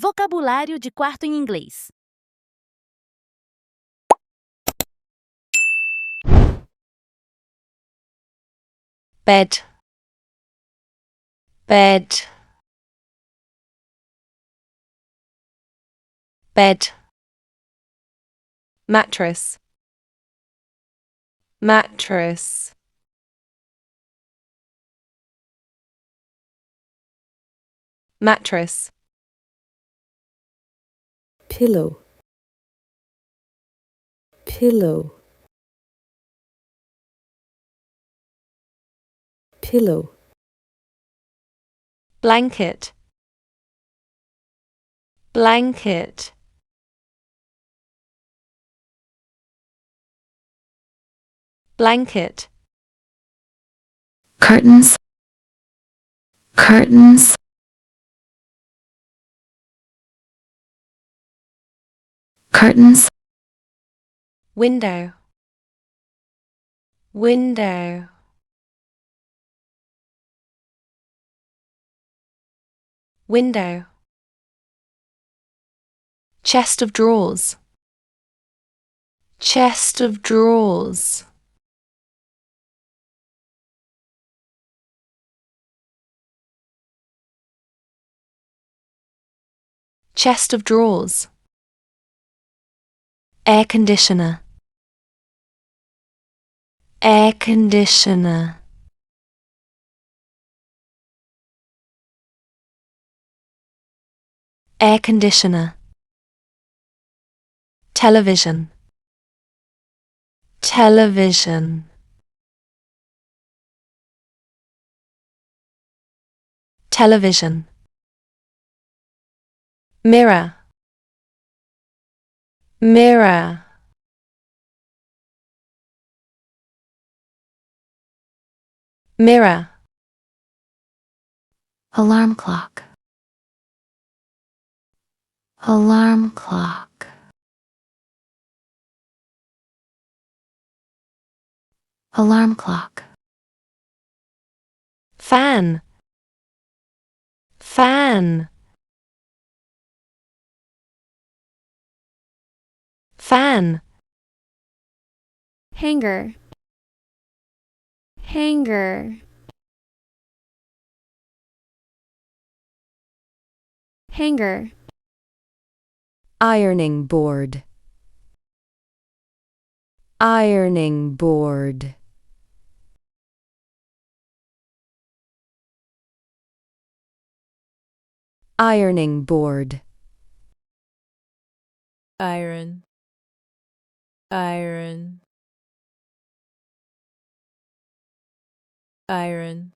Vocabulário de Quarto em Inglês. Bed, bed, bed. Mattress, mattress. Mattress. Pillow, pillow, pillow, Blanket, blanket. Blanket. Curtains, curtains, curtains, Window, window. Window. Chest of drawers, chest of drawers. Chest of drawers. Air conditioner, air conditioner. Air conditioner. Television, television. Television. Mirror, mirror. Mirror. alarm clock, alarm clock, alarm clock. Fan, fan. Fan. Hanger, hanger, hanger. Ironing board, ironing board. Ironing board. Iron, iron, iron.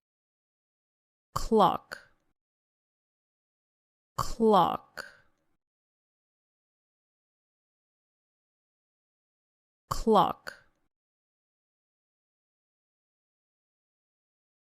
Clock, clock, clock.